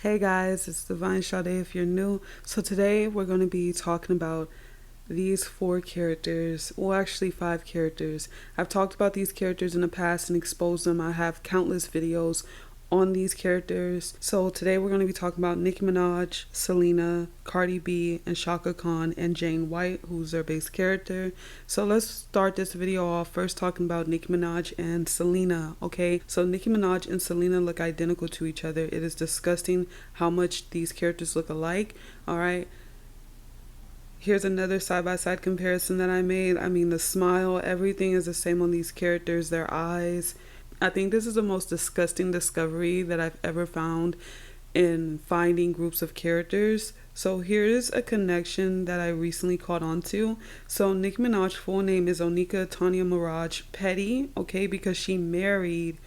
Hey guys, it's Divine Sade if you're new. So today we're going to be talking about these four characters, well actually five characters. I've talked about these characters in the past and exposed them. I have countless videos on these characters. So today we're going to be talking about Nicki Minaj, Selena, Cardi B, and Chaka Khan and Jane White, who's their base character. So let's start this video off first talking about Nicki Minaj and Selena, okay? So Nicki Minaj and Selena look identical to each other. It is disgusting how much these characters look alike, all right? Here's another side-by-side comparison that I made. I mean, the smile, everything is the same on these characters, their eyes. I think this is the most disgusting discovery that I've ever found in finding groups of characters. So here's a connection that I recently caught on to. So Nicki Minaj's full name is Onika Tanya Mirage Petty, okay, because she married,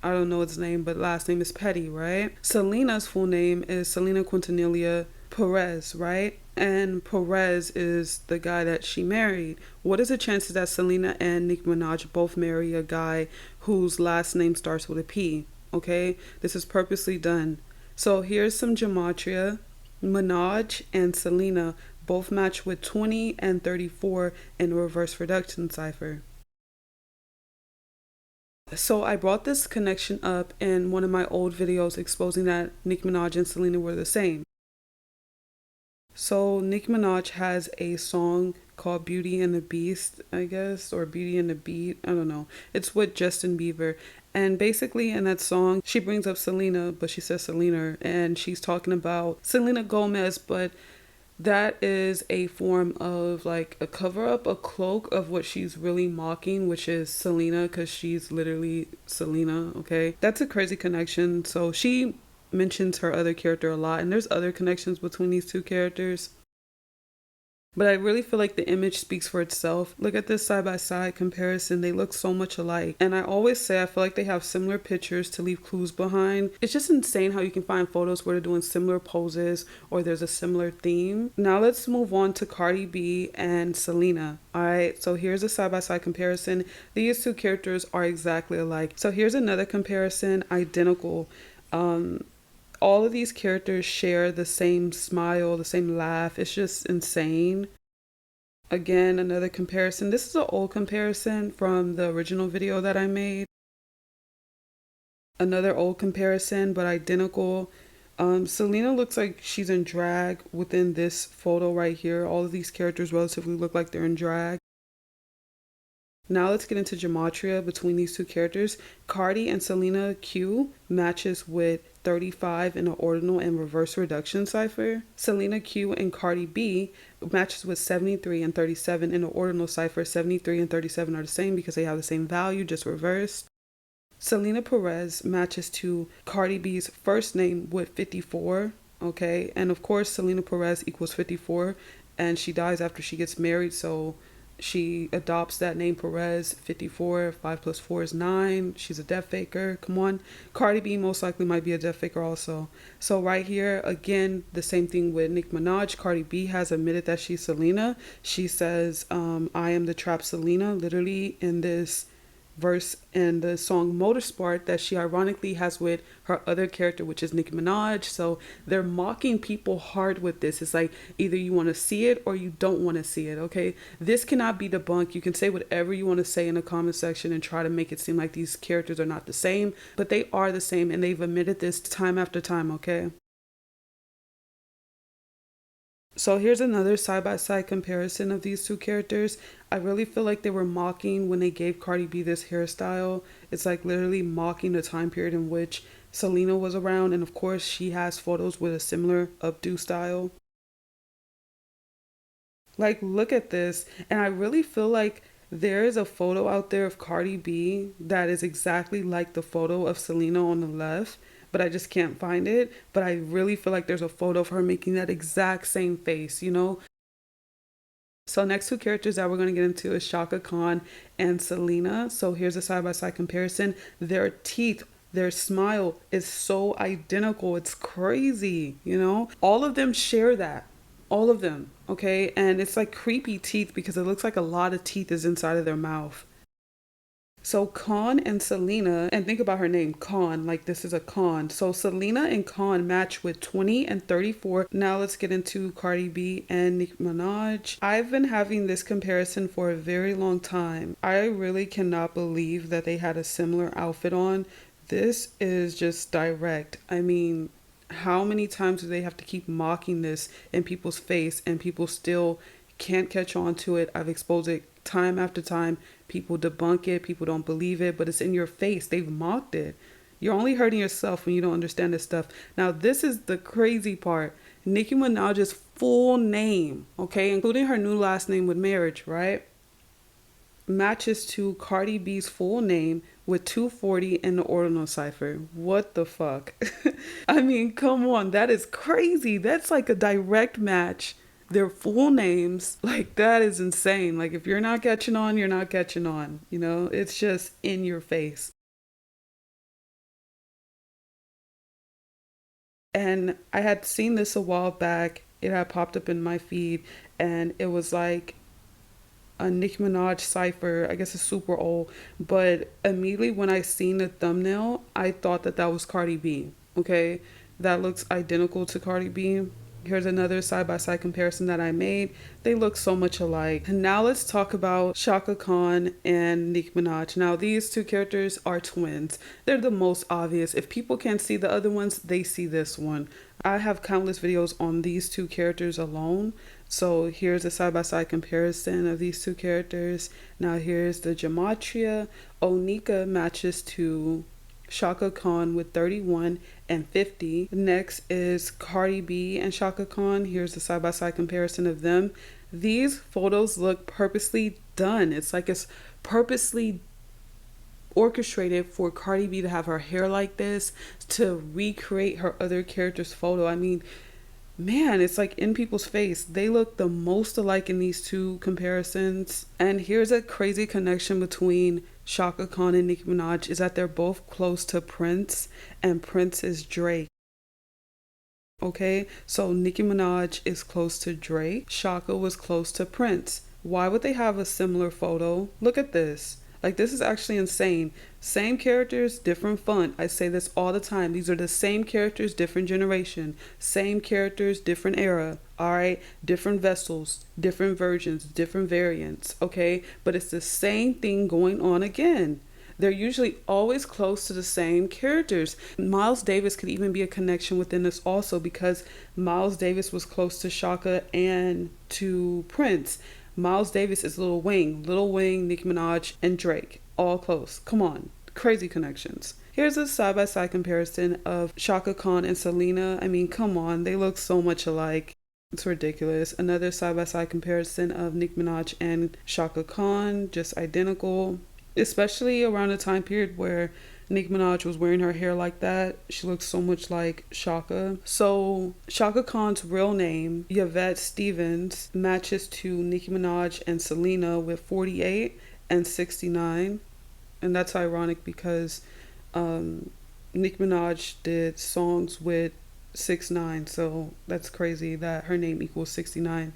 I don't know its name, but last name is Petty, right? Selena's full name is Selena Quintanilla Perez, right? And Perez is the guy that she married. What is the chances that Selena and Nicki Minaj both marry a guy whose last name starts with a P? Okay, this is purposely done. So here's some gematria. Minaj and Selena both match with 20 and 34 in a reverse reduction cipher. So I brought this connection up in one of my old videos exposing that Nicki Minaj and Selena were the same. So Nicki Minaj has a song called Beauty and the Beast, I guess, or Beauty and the Beat. I don't know. It's with Justin Bieber. And basically in that song, she brings up Selena, but she says Selena, and she's talking about Selena Gomez, but that is a form of like a cover up, a cloak of what she's really mocking, which is Selena, because she's literally Selena, okay? That's a crazy connection. So she mentions her other character a lot, and there's other connections between these two characters. But I really feel like the image speaks for itself. Look at this side by side comparison. They look so much alike. And I always say I feel like they have similar pictures to leave clues behind. It's just insane how you can find photos where they're doing similar poses or there's a similar theme. Now let's move on to Cardi B and Selena. Alright, so here's a side by side comparison. These two characters are exactly alike. So here's another comparison, identical. All of these characters share the same smile, the same laugh. It's just insane. Again, another comparison. This is an old comparison from the original video that I made. Another old comparison, but identical. Selena looks like she's in drag within this photo right here. All of these characters relatively look like they're in drag. Now let's get into gematria between these two characters. Cardi and Selena Q matches with 35 in the ordinal and reverse reduction cipher. Selena Q and Cardi B matches with 73 and 37 in the ordinal cipher. 73 and 37 are the same because they have the same value, just reversed. Selena Perez matches to Cardi B's first name with 54, okay? And of course, Selena Perez equals 54, and she dies after she gets married, so she adopts that name Perez. 54, 5 plus 4 is 9. She's a death faker. Come on. Cardi B most likely might be a death faker also. So right here, again, the same thing with Nicki Minaj. Cardi B has admitted that she's Selena. She says, I am the trap Selena, literally in this verse in the song Motorsport that she ironically has with her other character, which is Nicki Minaj. So they're mocking people hard with this. It's like either you want to see it or you don't want to see it, okay? This cannot be debunked. You can say whatever you want to say in the comment section and try to make it seem like these characters are not the same, but they are the same, and they've admitted this time after time, okay? So here's another side-by-side comparison of these two characters. I really feel like they were mocking when they gave Cardi B this hairstyle. It's like literally mocking the time period in which Selena was around. And of course, she has photos with a similar updo style. Like, look at this. And I really feel like there is a photo out there of Cardi B that is exactly like the photo of Selena on the left, but I just can't find it. But I really feel like there's a photo of her making that exact same face, you know? So next two characters that we're going to get into is Chaka Khan and Selena. So here's a side-by-side comparison. Their teeth, their smile is so identical. It's crazy, you know? All of them share that. All of them, okay? And it's like creepy teeth because it looks like a lot of teeth is inside of their mouth. So Khan and Selena, and think about her name, Khan, like this is a Khan. So Selena and Khan match with 20 and 34. Now let's get into Cardi B and Nicki Minaj. I've been having this comparison for a very long time. I really cannot believe that they had a similar outfit on. This is just direct. I mean, how many times do they have to keep mocking this in people's face and people still can't catch on to it? I've exposed it time after time. People debunk it, people don't believe it, but it's in your face. They've mocked it. You're only hurting yourself when you don't understand this stuff. Now, this is the crazy part. Nicki Minaj's full name, okay, including her new last name with marriage, right, matches to Cardi B's full name with 240 in the ordinal cipher. What the fuck? I mean, come on, that is crazy. That's like a direct match. Their full names, like that is insane. Like if you're not catching on, you're not catching on. You know, it's just in your face. And I had seen this a while back. It had popped up in my feed, and it was like a Nicki Minaj cipher. I guess it's super old, but immediately when I seen the thumbnail, I thought that that was Cardi B. Okay, that looks identical to Cardi B. Here's another side by side comparison that I made. They look so much alike. And now let's talk about Chaka Khan and Nicki Minaj. Now, these two characters are twins. They're the most obvious. If people can't see the other ones, they see this one. I have countless videos on these two characters alone. So here's a side by side comparison of these two characters. Now, here's the gematria. Onika matches to Chaka Khan with 31 and 50. Next is Cardi B and Chaka Khan. Here's a side-by-side comparison of them. These photos look purposely done. It's like it's purposely orchestrated for Cardi B to have her hair like this, to recreate her other character's photo. I mean, man, it's like in people's face. They look the most alike in these two comparisons. And here's a crazy connection between Chaka Khan and Nicki Minaj is that they're both close to Prince, and Prince is Drake. Okay, so Nicki Minaj is close to Drake. Chaka was close to Prince. Why would they have a similar photo? Look at this. Like, this is actually insane. Same characters, different font. I say this all the time. These are the same characters, different generation. Same characters, different era. All right? Different vessels, different versions, different variants. Okay? But it's the same thing going on again. They're usually always close to the same characters. Miles Davis could even be a connection within this also, because Miles Davis was close to Chaka and to Prince. Miles Davis is Lil Wayne, Nicki Minaj, and Drake. All close. Come on. Crazy connections. Here's a side-by-side comparison of Chaka Khan and Selena. I mean, come on. They look so much alike. It's ridiculous. Another side-by-side comparison of Nicki Minaj and Chaka Khan. Just identical. Especially around the time period where Nicki Minaj was wearing her hair like that. She looks so much like Chaka. So Chaka Khan's real name, Yvette Stevens, matches to Nicki Minaj and Selena with 48 and 69. And that's ironic because Nicki Minaj did songs with 6ix9ine. So that's crazy that her name equals 69.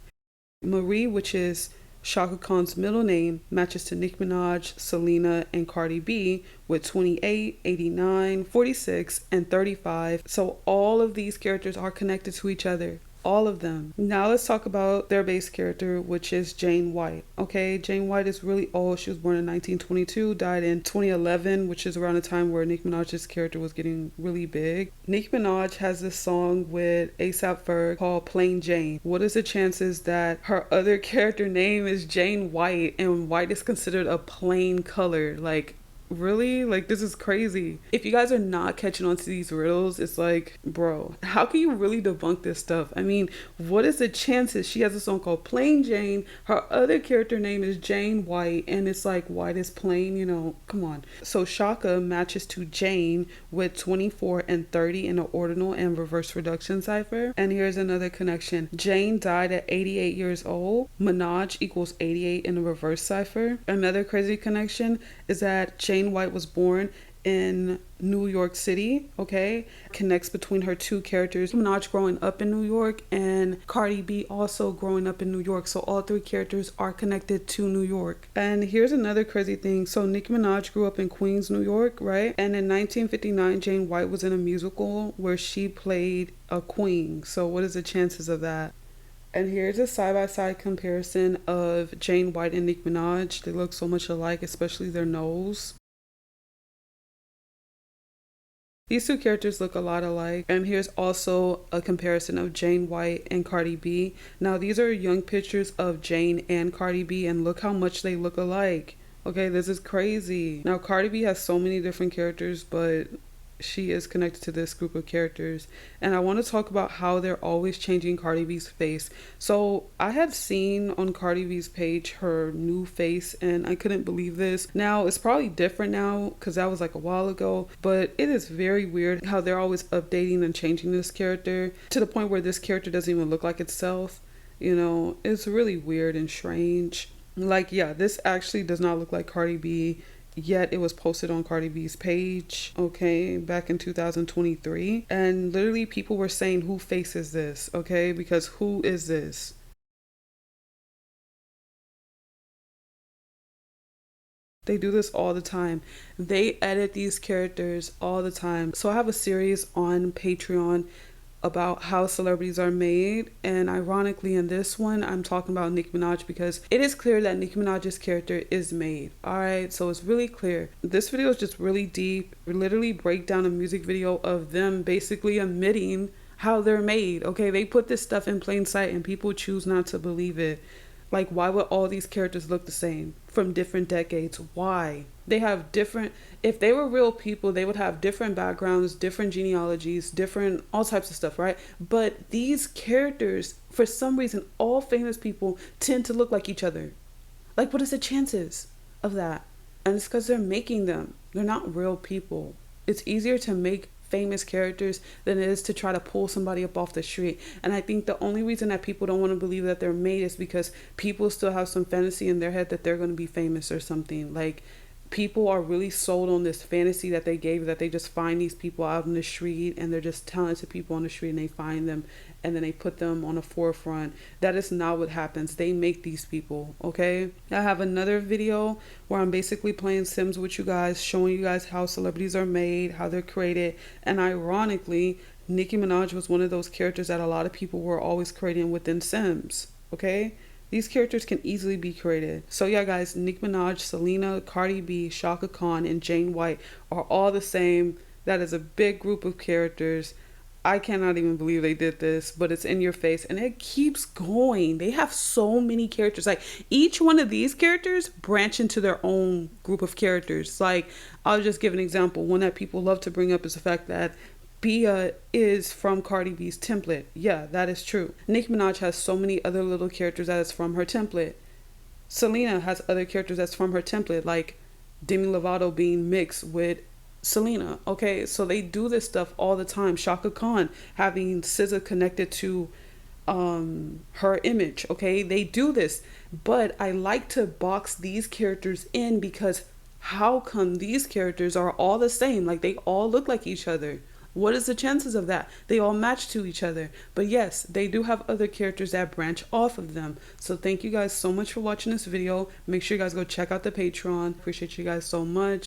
Marie, which is Chaka Khan's middle name, matches to Nicki Minaj, Selena, and Cardi B with 28, 89, 46, and 35. So all of these characters are connected to each other. All of them. Now let's talk about their base character, which is Jane White. Okay, Jane White is really old. She was born in 1922, died in 2011, which is around the time where Nicki Minaj's character was getting really big. Nicki Minaj has this song with A$AP Ferg called Plain Jane. What is the chances that her other character name is Jane White and white is considered a plain color? Like, really? Like, this is crazy. If you guys are not catching on to these riddles, it's like, bro, how can you really debunk this stuff? I mean, what is the chances? She has a song called Plain Jane. Her other character name is Jane White, and it's like, white is plain, you know, come on. So Chaka matches to Jane with 24 and 30 in the ordinal and reverse reduction cipher. And here's another connection. Jane died at 88 years old. Minaj equals 88 in the reverse cipher. Another crazy connection is that Jane White was born in New York City, okay? Connects between her two characters, Minaj growing up in New York and Cardi B also growing up in New York. So all three characters are connected to New York. And here's another crazy thing. So Nicki Minaj grew up in Queens, New York, right? And in 1959, Jane White was in a musical where she played a queen. So what is the chances of that? And here's a side-by-side comparison of Jane White and Nicki Minaj. They look so much alike, especially their nose. These two characters look a lot alike. And here's also a comparison of Jane White and Cardi B. Now, these are young pictures of Jane and Cardi B, and look how much they look alike. Okay, this is crazy. Now, Cardi B has so many different characters, but she is connected to this group of characters. And I want to talk about how they're always changing Cardi B's face. So I have seen on Cardi B's page her new face, and I couldn't believe this. Now it's probably different now because that was like a while ago, but it is very weird how they're always updating and changing this character to the point where this character doesn't even look like itself. You know, it's really weird and strange. Like, yeah, this actually does not look like Cardi B, yet it was posted on Cardi B's page, okay, back in 2023. And literally people were saying, who faces this, okay? Because who is this? They do this all the time. They edit these characters all the time. So I have a series on Patreon about how celebrities are made, and ironically in this one I'm talking about Nicki Minaj because it is clear that Nicki Minaj's character is made. Alright, so it's really clear. This video is just really deep. We literally break down a music video of them basically admitting how they're made. Okay, they put this stuff in plain sight and people choose not to believe it. Like, why would all these characters look the same from different decades? Why? They have different, if they were real people, they would have different backgrounds, different genealogies, different, all types of stuff, right? But these characters, for some reason, all famous people tend to look like each other. Like, what is the chances of that? And it's because they're making them. They're not real people. It's easier to make famous characters than it is to try to pull somebody up off the street. And I think the only reason that people don't want to believe that they're made is because people still have some fantasy in their head that they're going to be famous or something. Like, people are really sold on this fantasy that they gave, that they just find these people out in the street and they're just talented people on the street and they find them and then they put them on the forefront. That is not what happens. They make these people, okay? I have another video where I'm basically playing Sims with you guys, showing you guys how celebrities are made, how they're created. And ironically, Nicki Minaj was one of those characters that a lot of people were always creating within Sims, okay? These characters can easily be created. So yeah, guys, Nicki Minaj, Selena, Cardi B, Chaka Khan, and Jane White are all the same. That is a big group of characters. I cannot even believe they did this, but it's in your face and it keeps going. They have so many characters. Like, each one of these characters branch into their own group of characters. Like, I'll just give an example. One that people love to bring up is the fact that Bia is from Cardi B's template. Yeah, that is true. Nicki Minaj has so many other little characters that is from her template. Selena has other characters that's from her template, like Demi Lovato being mixed with Selena. Okay, so they do this stuff all the time. Chaka Khan having SZA connected to her image. Okay, they do this, but I like to box these characters in because how come these characters are all the same? Like, they all look like each other. What is the chances of that? They all match to each other. But yes, they do have other characters that branch off of them. So thank you guys so much for watching this video. Make sure you guys go check out the Patreon. Appreciate you guys so much.